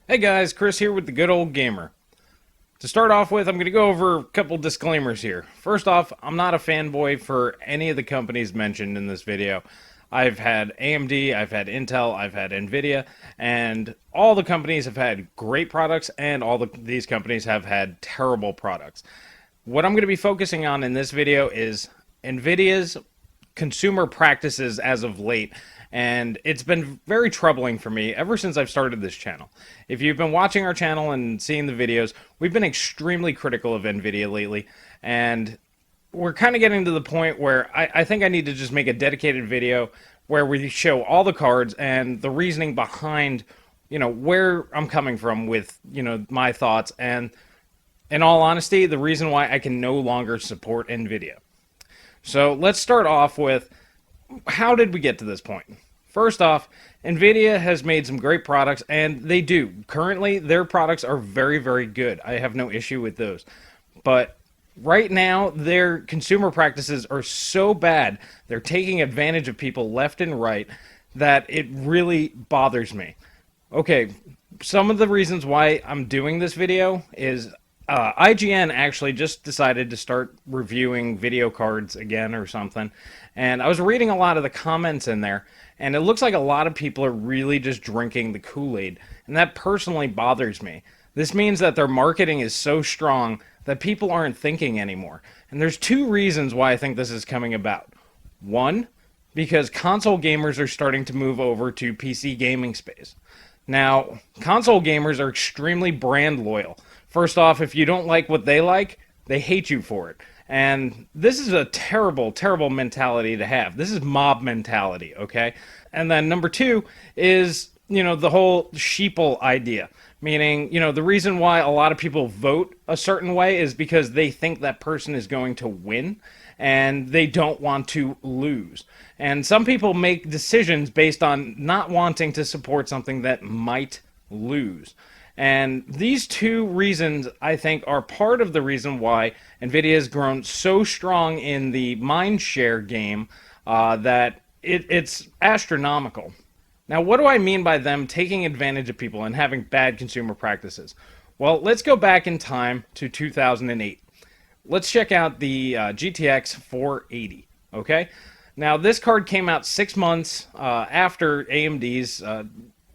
Hey guys, Chris here with the Good Old Gamer. To start off with, I'm going to go over a couple disclaimers here. First off, I'm not a fanboy for any of the companies mentioned in this video. I've had AMD, I've had Intel, I've had Nvidia, and all the companies have had great products, and these companies have had terrible products. What I'm going to be focusing on in this video is Nvidia's consumer practices as of late, and it's been very troubling for me ever since I've started this channel. If you've been watching our channel and seeing the videos, we've been extremely critical of Nvidia lately, and we're kind of getting to the point where I think I need to just make a dedicated video where we show all the cards and the reasoning behind, where I'm coming from with, my thoughts, and in all honesty, the reason why I can no longer support Nvidia. So let's start off with, how did we get to this point? First off, Nvidia has made some great products, and they do. Currently, their products are very, very good. I have no issue with those. But right now, their consumer practices are so bad, they're taking advantage of people left and right, that it really bothers me. Okay, some of the reasons why I'm doing this video is IGN actually just decided to start reviewing video cards again or something. And I was reading a lot of the comments in there, and it looks like a lot of people are really just drinking the Kool-Aid. And that personally bothers me. This means that their marketing is so strong that people aren't thinking anymore. And there's two reasons why I think this is coming about. One, because console gamers are starting to move over to PC gaming space. Now, console gamers are extremely brand loyal. First off, if you don't like what they hate you for it. And this is a terrible, terrible mentality to have. This is mob mentality, okay? And then number two is, the whole sheeple idea. Meaning, the reason why a lot of people vote a certain way is because they think that person is going to win and they don't want to lose. And some people make decisions based on not wanting to support something that might lose. And these two reasons, I think, are part of the reason why NVIDIA has grown so strong in the mind share game that it's astronomical. Now, what do I mean by them taking advantage of people and having bad consumer practices? Well, let's go back in time to 2008. Let's check out the GTX 480, okay? Now, this card came out 6 months after AMD's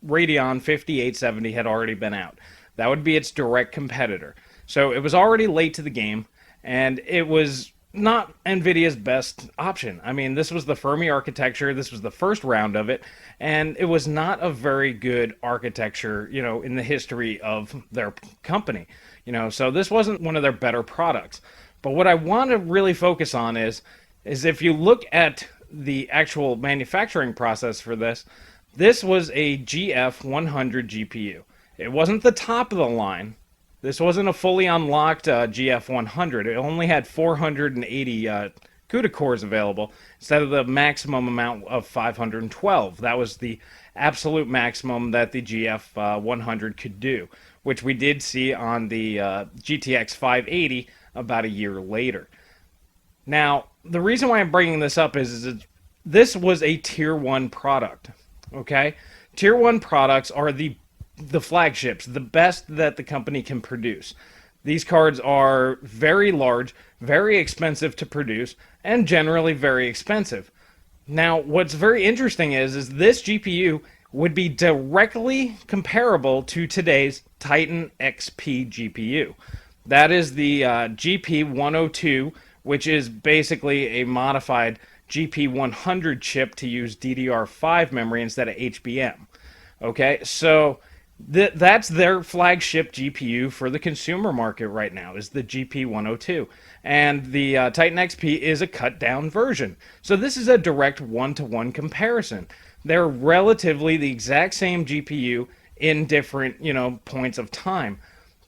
Radeon 5870 had already been out. That would be its direct competitor. So it was already late to the game, and it was not NVIDIA's best option. I mean, this was the Fermi architecture, this was the first round of it, and it was not a very good architecture, in the history of their company. So this wasn't one of their better products. But what I want to really focus on is if you look at the actual manufacturing process for this, this was a GF100 GPU. It wasn't the top of the line. This wasn't a fully unlocked GF100. It only had 480 CUDA cores available instead of the maximum amount of 512. That was the absolute maximum that the GF100 could do, which we did see on the GTX 580 about a year later. Now, the reason why I'm bringing this up is this was a tier 1 product. Okay, tier 1 products are the flagships, the best that the company can produce. These cards are very large, very expensive to produce, and generally very expensive. Now, what's very interesting is this GPU would be directly comparable to today's Titan XP GPU. That is the GP102, which is basically a modified GP100 chip to use DDR5 memory instead of HBM. Okay, so that's their flagship GPU for the consumer market right now, is the GP102. And the Titan XP is a cut down version. So this is a direct one-to-one comparison. They're relatively the exact same GPU in different, points of time.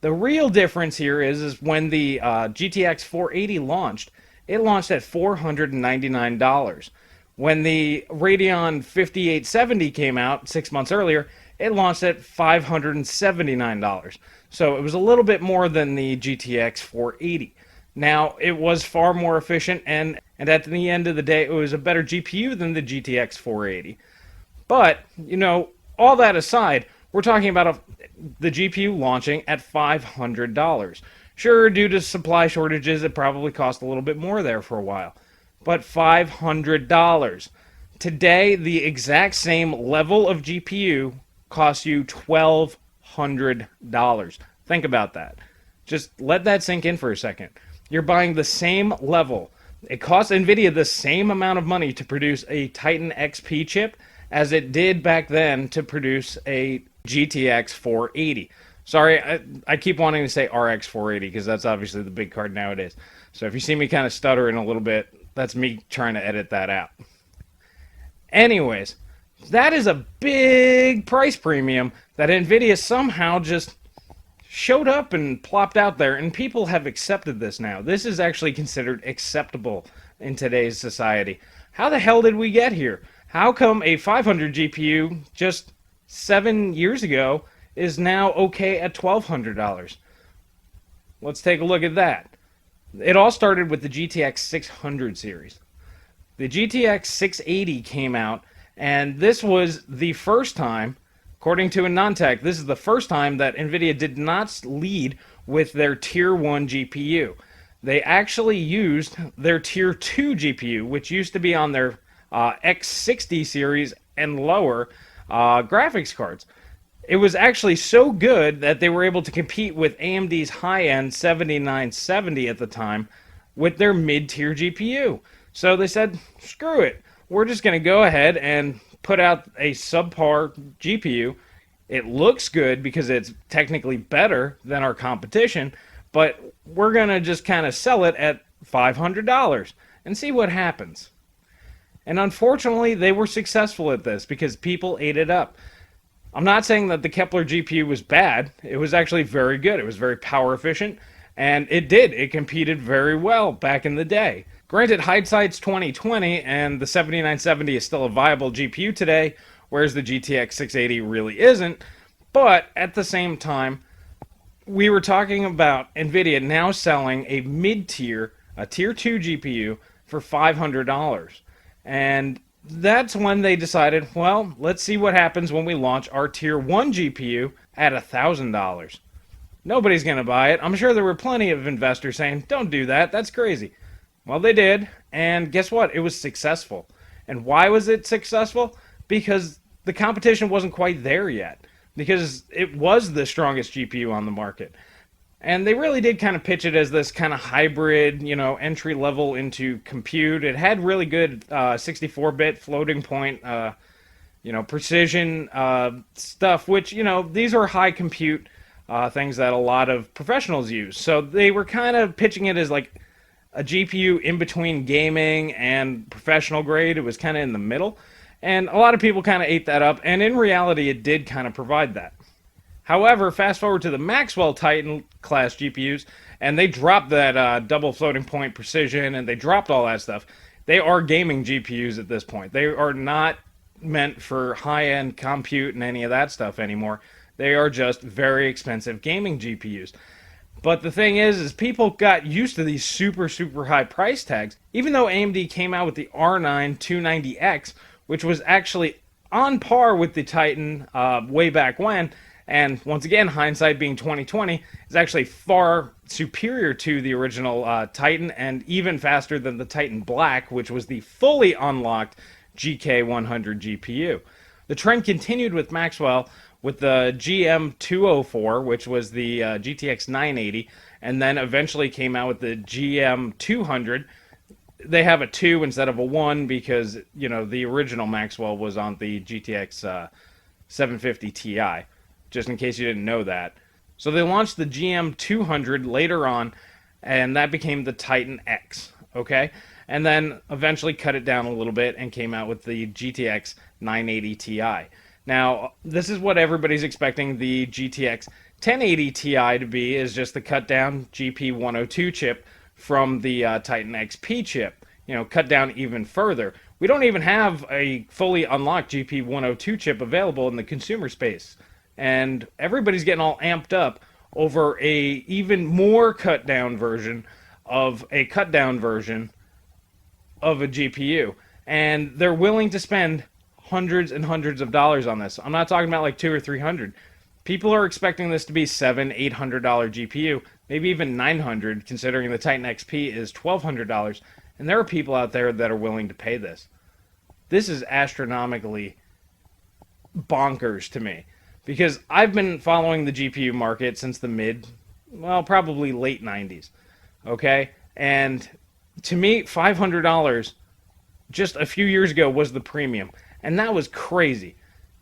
The real difference here is when the GTX 480 launched, it launched at $499. When the Radeon 5870 came out 6 months earlier, it launched at $579. So it was a little bit more than the GTX 480. Now, it was far more efficient, and at the end of the day, it was a better GPU than the GTX 480. But, all that aside, we're talking about the GPU launching at $500. Sure, due to supply shortages, it probably cost a little bit more there for a while. But $500. Today, the exact same level of GPU costs you $1,200. Think about that. Just let that sink in for a second. You're buying the same level. It costs Nvidia the same amount of money to produce a Titan XP chip as it did back then to produce a GTX 480. Sorry, I keep wanting to say RX 480 because that's obviously the big card nowadays. So if you see me kind of stuttering a little bit, that's me trying to edit that out. Anyways, that is a big price premium that Nvidia somehow just showed up and plopped out there, and people have accepted this now. This is actually considered acceptable in today's society. How the hell did we get here? How come a 500 GPU just 7 years ago is now okay at $1,200? Let's take a look at that. It all started with the GTX 600 series. The GTX 680 came out, and this was the first time, according to Anandtech, this is the first time that Nvidia did not lead with their Tier 1 GPU. They actually used their Tier 2 GPU, which used to be on their X60 series and lower graphics cards. It was actually so good that they were able to compete with AMD's high-end 7970 at the time with their mid-tier GPU. So they said, screw it. We're just going to go ahead and put out a subpar GPU. It looks good because it's technically better than our competition, but we're going to just kind of sell it at $500 and see what happens. And unfortunately, they were successful at this because people ate it up. I'm not saying that the Kepler GPU was bad. It was actually very good. It was very power efficient, and it competed very well back in the day. Granted, hindsight's 2020, and the 7970 is still a viable GPU today, whereas the GTX 680 really isn't. But at the same time, we were talking about Nvidia now selling a mid-tier, a Tier 2 GPU for $500. And that's when they decided, well, let's see what happens when we launch our Tier 1 GPU at $1,000. Nobody's going to buy it. I'm sure there were plenty of investors saying, don't do that, that's crazy. Well, they did, and guess what? It was successful. And why was it successful? Because the competition wasn't quite there yet. Because it was the strongest GPU on the market. And they really did kind of pitch it as this kind of hybrid, entry level into compute. It had really good 64-bit floating point, precision stuff, which, these are high compute things that a lot of professionals use. So they were kind of pitching it as like a GPU in between gaming and professional grade. It was kind of in the middle. And a lot of people kind of ate that up. And in reality, it did kind of provide that. However, fast forward to the Maxwell Titan class GPUs, and they dropped that double floating point precision, and they dropped all that stuff. They are gaming GPUs at this point. They are not meant for high-end compute and any of that stuff anymore. They are just very expensive gaming GPUs. But the thing is people got used to these super, super high price tags. Even though AMD came out with the R9 290X, which was actually on par with the Titan way back when, and once again, hindsight being 2020, is actually far superior to the original Titan and even faster than the Titan Black, which was the fully unlocked GK100 GPU. The trend continued with Maxwell with the GM204, which was the GTX 980, and then eventually came out with the GM200. They have a 2 instead of a 1 because, the original Maxwell was on the GTX 750 Ti. Just in case you didn't know that. So they launched the GM200 later on, and that became the Titan X, okay? And then eventually cut it down a little bit and came out with the GTX 980 Ti. Now, this is what everybody's expecting the GTX 1080 Ti to be, is just the cut down GP102 chip from the Titan XP chip. Cut down even further. We don't even have a fully unlocked GP102 chip available in the consumer space. And everybody's getting all amped up over a even more cut down version of a GPU. And they're willing to spend hundreds and hundreds of dollars on this. I'm not talking about like $200 or $300. People are expecting this to be $700-800 GPU, maybe even $900, considering the Titan XP is $1,200, and there are people out there that are willing to pay this. This is astronomically bonkers to me, because I've been following the GPU market since the probably late 90s, okay? And to me, $500 just a few years ago was the premium, and that was crazy.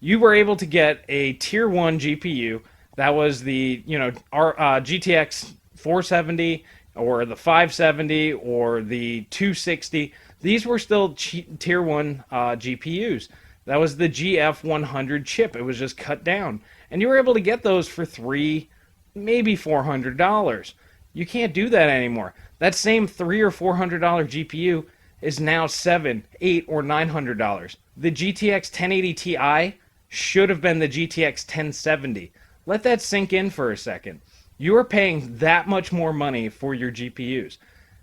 You were able to get a tier 1 GPU that was the, GTX 470 or the 570 or the 260. These were still tier 1 GPUs. That was the GF100 chip. It was just cut down. And you were able to get those for $300, maybe $400. You can't do that anymore. That same $300 or $400 GPU is now $700, $800, or $900. The GTX 1080 Ti should have been the GTX 1070. Let that sink in for a second. You are paying that much more money for your GPUs.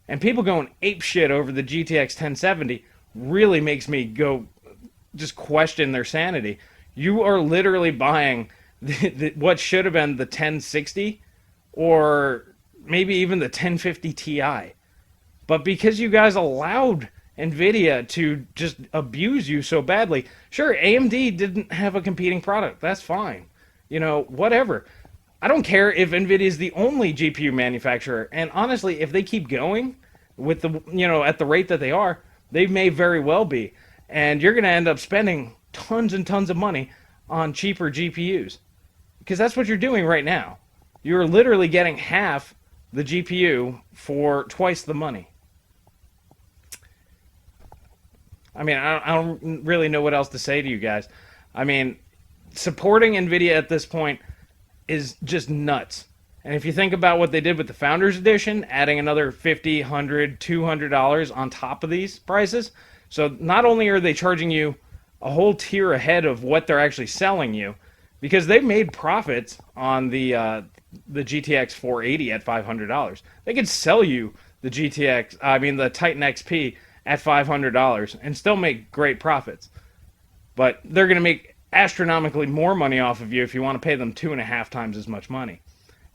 And people going apeshit over the GTX 1070 really makes me go just question their sanity. You are literally buying what should have been the 1060 or maybe even the 1050 Ti. But because you guys allowed Nvidia to just abuse you so badly, sure, AMD didn't have a competing product. That's fine. Whatever. I don't care if Nvidia is the only GPU manufacturer. And honestly, if they keep going with at the rate that they are, they may very well be. And you're going to end up spending tons and tons of money on cheaper GPUs. Because that's what you're doing right now. You're literally getting half the GPU for twice the money. I mean, I don't really know what else to say to you guys. I mean, supporting Nvidia at this point is just nuts. And if you think about what they did with the Founders Edition, adding another $50, $100, $200 on top of these prices, so not only are they charging you a whole tier ahead of what they're actually selling you, because they've made profits on the GTX 480 at $500. They could sell you the the Titan XP at $500 and still make great profits. But they're going to make astronomically more money off of you if you want to pay them 2.5 times as much money.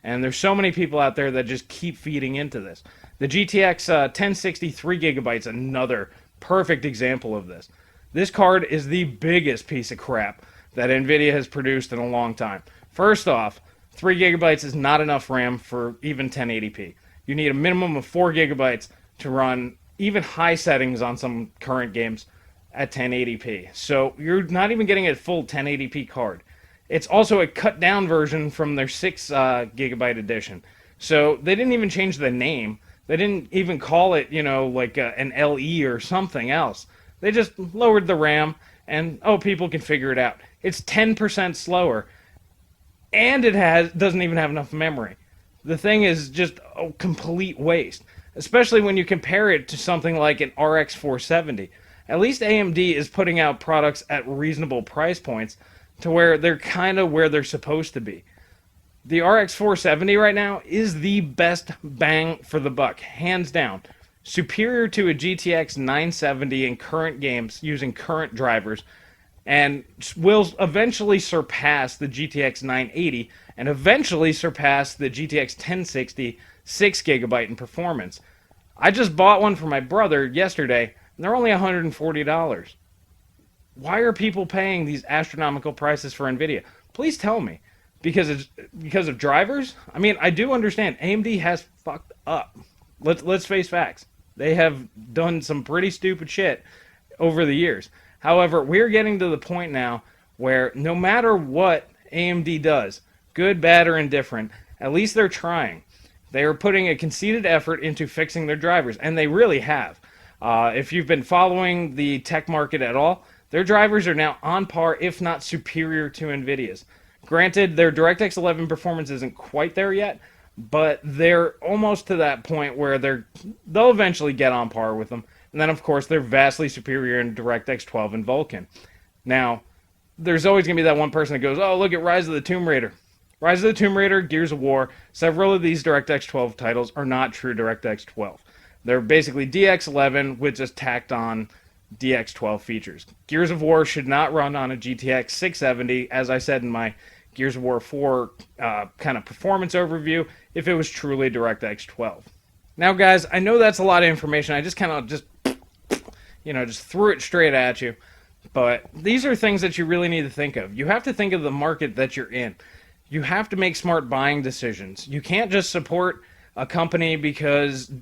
And there's so many people out there that just keep feeding into this. The GTX 1060 3GB, another perfect example of this. This card is the biggest piece of crap that Nvidia has produced in a long time. First off, 3GB is not enough RAM for even 1080p. You need a minimum of 4GB to run even high settings on some current games at 1080p. So you're not even getting a full 1080p card. It's also a cut down version from their 6GB edition. So they didn't even change the name. They didn't even call it, an LE or something else. They just lowered the RAM and, people can figure it out. It's 10% slower and it doesn't even have enough memory. The thing is just a complete waste, especially when you compare it to something like an RX 470. At least AMD is putting out products at reasonable price points to where they're kind of where they're supposed to be. The RX 470 right now is the best bang for the buck, hands down. Superior to a GTX 970 in current games using current drivers, and will eventually surpass the GTX 980 and eventually surpass the GTX 1060 6GB in performance. I just bought one for my brother yesterday, and they're only $140. Why are people paying these astronomical prices for Nvidia? Please tell me. Because of drivers? I mean, I do understand AMD has fucked up. Let's face facts. They have done some pretty stupid shit over the years. However, we're getting to the point now where no matter what AMD does, good, bad, or indifferent, at least they're trying. They are putting a conceited effort into fixing their drivers, and they really have. If you've been following the tech market at all, their drivers are now on par, if not superior, to NVIDIA's. Granted, their DirectX 11 performance isn't quite there yet, but they're almost to that point where they'll eventually get on par with them. And then, of course, they're vastly superior in DirectX 12 and Vulkan. Now, there's always going to be that one person that goes, oh, look at Rise of the Tomb Raider. Rise of the Tomb Raider, Gears of War, several of these DirectX 12 titles are not true DirectX 12. They're basically DX11 with just tacked on DX12 features. Gears of War should not run on a GTX 670, as I said in my Gears of War 4 kind of performance overview if it was truly DirectX 12. Now, guys, I know that's a lot of information. I just kind of just threw it straight at you. But these are things that you really need to think of. You have to think of the market that you're in. You have to make smart buying decisions. You can't just support a company because.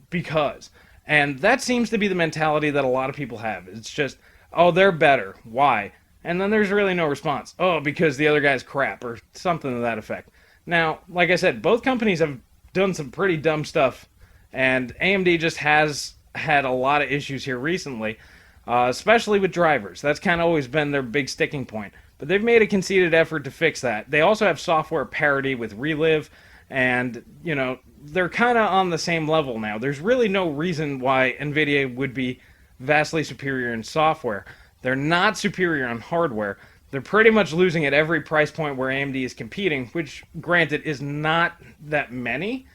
And that seems to be the mentality that a lot of people have. It's just, oh, they're better. Why? And then there's really no response. Oh, because the other guy's crap or something to that effect. Now, like I said, both companies have done some pretty dumb stuff. And AMD just has had a lot of issues here recently, especially with drivers. That's kind of always been their big sticking point. But they've made a conceited effort to fix that. They also have software parity with Relive, and, they're kind of on the same level now. There's really no reason why NVIDIA would be vastly superior in software. They're not superior on hardware. They're pretty much losing at every price point where AMD is competing, which, granted, is not that many,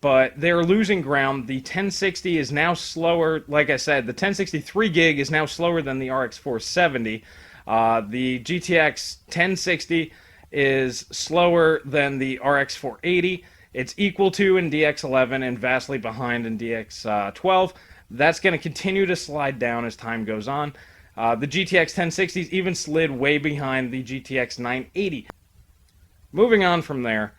but they're losing ground. The 1060 is now slower. Like I said, the 1063 gig is now slower than the RX 470. The GTX 1060 is slower than the RX 480. It's equal to in DX11 and vastly behind in DX12. That's going to continue to slide down as time goes on. The GTX 1060s even slid way behind the GTX 980. Moving on from there,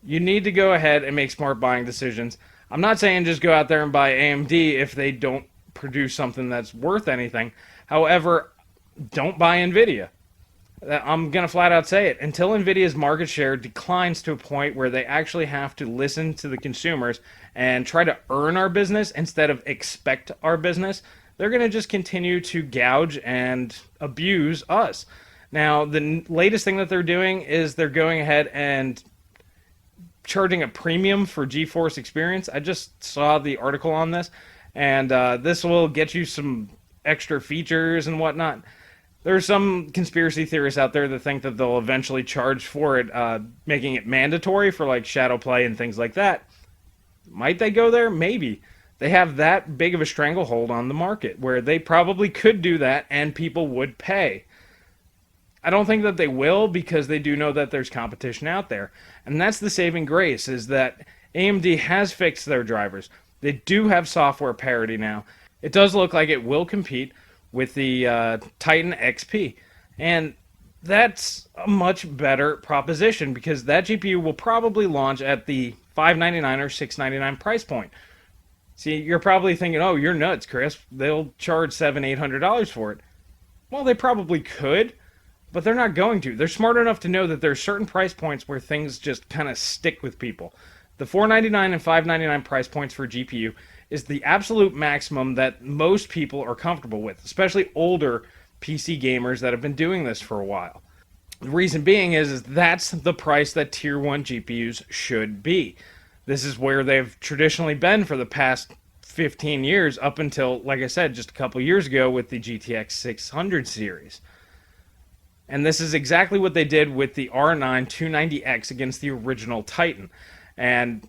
you need to go ahead and make smart buying decisions. I'm not saying just go out there and buy AMD if they don't produce something that's worth anything. However, don't buy Nvidia. I'm going to flat out say it. Until Nvidia's market share declines to a point where they actually have to listen to the consumers and try to earn our business instead of expect our business, they're going to just continue to gouge and abuse us. Now, the latest thing that they're doing is they're going ahead and charging a premium for Geforce Experience. I just saw the article on this, and this will get you some extra features and whatnot. There's some conspiracy theorists out there that think that they'll eventually charge for it, making it mandatory for like shadow play and things like that. Might they go there? Maybe. They have that big of a stranglehold on the market where they probably could do that and people would pay. I don't think that they will, because they do know that there's competition out there. And that's the saving grace, is that AMD has fixed their drivers. They do have software parity now. It does look like it will compete with the Titan XP. And that's a much better proposition, because that GPU will probably launch at the $599 or $699 price point. See, you're probably thinking, oh, you're nuts, Chris. They'll charge $700, $800 for it. Well, they probably could, but they're not going to. They're smart enough to know that there are certain price points where things just kind of stick with people. The $499 and $599 price points for GPU is the absolute maximum that most people are comfortable with, especially older PC gamers that have been doing this for a while. The reason being is that's the price that Tier 1 GPUs should be. This is where they've traditionally been for the past 15 years, up until, like I said, just a couple years ago with the GTX 600 series. And this is exactly what they did with the R9 290X against the original Titan. And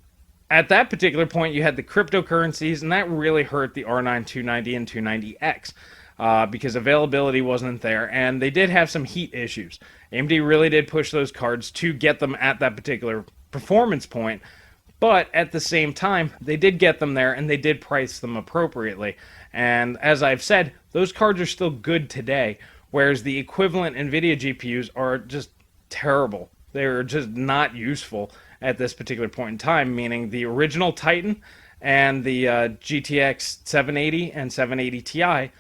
at that particular point, you had the cryptocurrencies, and that really hurt the R9 290 and 290X because availability wasn't there, and they did have some heat issues. AMD really did push those cards to get them at that particular performance point, but at the same time, they did get them there, and they did price them appropriately. And as I've said, those cards are still good today, whereas the equivalent NVIDIA GPUs are just terrible. They're just not useful at this particular point in time, meaning the original Titan and the GTX 780 and 780 Ti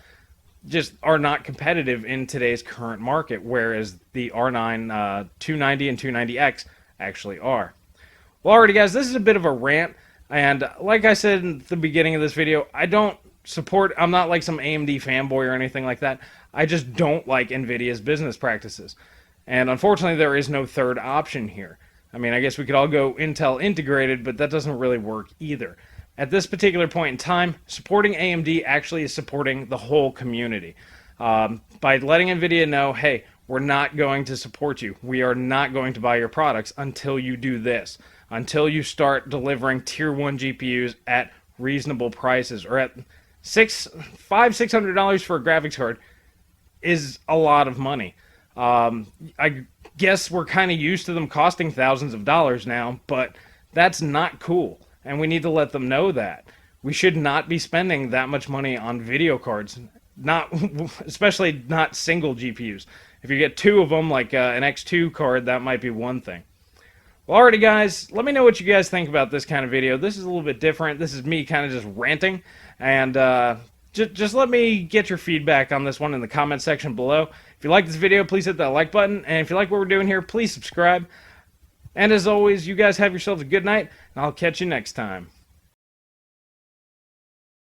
just are not competitive in today's current market, whereas the R9 290 and 290X actually are. Well, alrighty guys, this is a bit of a rant, and like I said in the beginning of this video, I'm not like some AMD fanboy or anything like that. I just don't like NVIDIA's business practices. And unfortunately, there is no third option here. I mean, I guess we could all go Intel integrated, but that doesn't really work either. At this particular point in time, supporting AMD actually is supporting the whole community. By letting NVIDIA know, hey, we're not going to support you. We are not going to buy your products until you do this. Until you start delivering Tier 1 GPUs at reasonable prices, or at $600 for a graphics card is a lot of money. I Guess we're kind of used to them costing thousands of dollars now, but that's not cool. And we need to let them know that. We should not be spending that much money on video cards, not especially not single GPUs. If you get two of them, like an X2 card, that might be one thing. Well, alrighty guys, let me know what you guys think about this kind of video. This is a little bit different. This is me kind of just ranting, and just let me get your feedback on this one in the comment section below. If you like this video, please hit that like button, and if you like what we're doing here, please subscribe. And as always, you guys have yourselves a good night, and I'll catch you next time.